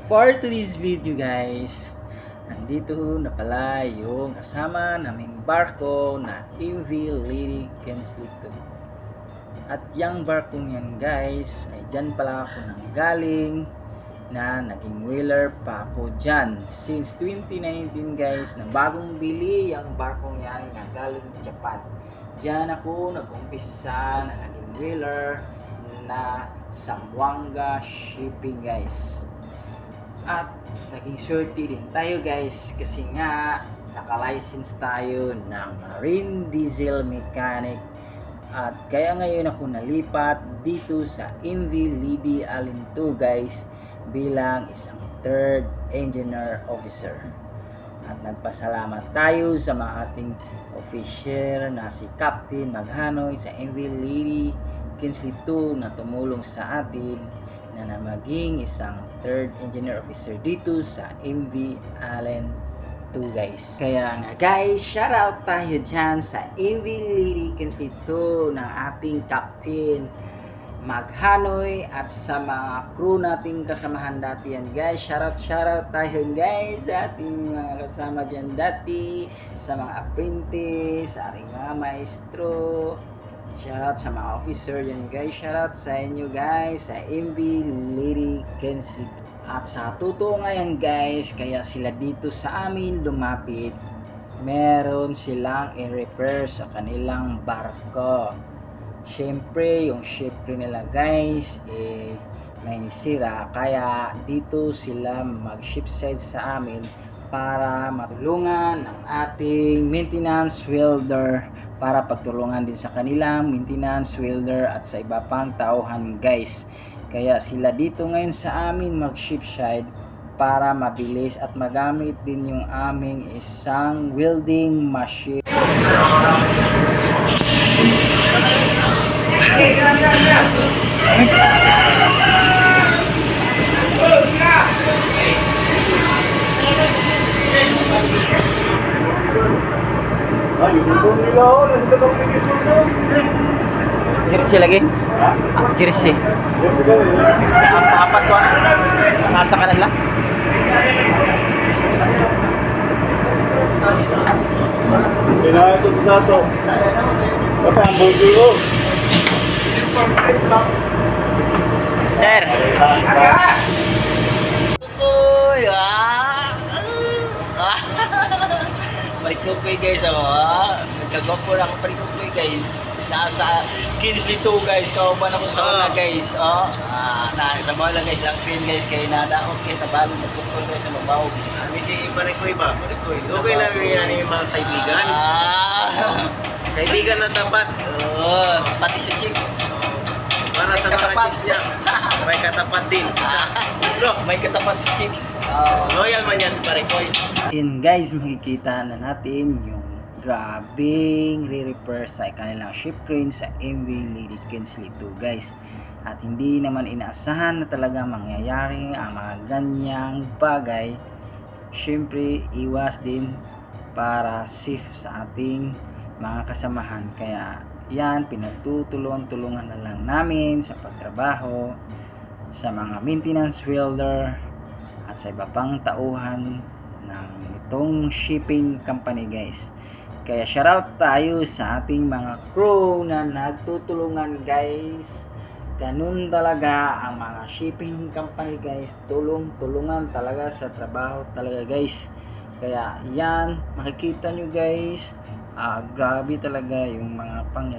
For today's video guys, nandito na pala yung kasama naming barko na MV Lady Kensley 2. At yung barkong yan guys, ay dyan pala ako nang galing na naging whaler pa ako dyan. Since 2019 guys, na bagong bili yung barkong yan na galing Japan. Dyan ako nag-umpisa na naging whaler na Zamboanga Shipping guys. At naging swerte din tayo guys kasi nga naka-license tayo ng Marine Diesel Mechanic. At kaya ngayon ako nalipat dito sa MV Lady Allen 2 guys bilang isang third engineer officer. At nagpasalamat tayo sa mga ating officer na si Captain Maghanoy sa MV Lady Kensley 2 na tumulong sa atin na maging isang third engineer officer dito sa MV Allen 2 guys. Kaya nga guys, shoutout tayo dyan sa MV Lady Kensley 2 ng ating Captain Maghanoy at sa mga crew nating kasamahan dati yan guys. Shoutout tayo guys sa ating mga kasama dyan dati, sa mga apprentice, sa ating mga maestro. Shoutout sa mga officer yan guys. Shoutout sa inyo guys sa MV Lady Kensley. At sa totoo ngayon guys, kaya sila dito sa amin lumapit, meron silang i-repair sa kanilang barko. Syempre yung ship nila guys may sira, kaya dito sila mag-shipside sa amin para matulungan ang ating maintenance welder, para pagtulungan din sa kanilang maintenance welder at sa iba pang tauhan guys. Kaya sila dito ngayon sa amin mag-shipside para mabilis at magamit din yung aming isang welding machine. Jersey lagi? Jersey. Apat ko nasa ka na lang. Kailangan ito sa ito. Pati ang bugi ko. Sir. Uy, Parikukoy guys, nagkagwapo na ako parikukoy guys. Nasa Kensley 2 guys, kauban ako sa una guys. Nakatrabaho lang guys, lang pin guys, kaya nadaot guys, na bago magpukol guys, na mabaho. Hindi parikoy ba? Parikoy. Okay lang yan yung mga kaibigan. Kaibigan na tapat. Pati si Chicks. Para May sa mga katapat. chicks niya, may katapat din. Bro, May katapat si Chicks. loyal man yan si parikoy. And guys, makikita na natin yung grabing re-repair sa kanilang ship crane sa MV Lady Kensley 2 guys. At hindi naman inaasahan na talaga mangyayari ang mga ganyang bagay. Syempre, iwas din para safe sa ating mga kasamahan. Kaya yan, pinagtutulungan na lang namin sa pagtrabaho sa mga maintenance welder at sa iba pang tauhan ng itong shipping company guys. Kaya shoutout tayo sa ating mga crew na nagtutulungan guys. Ganun talaga ang mga shipping company guys, tulungan talaga sa trabaho talaga guys. Kaya yan, makikita nyo guys, grabe talaga yung mga pangyayari.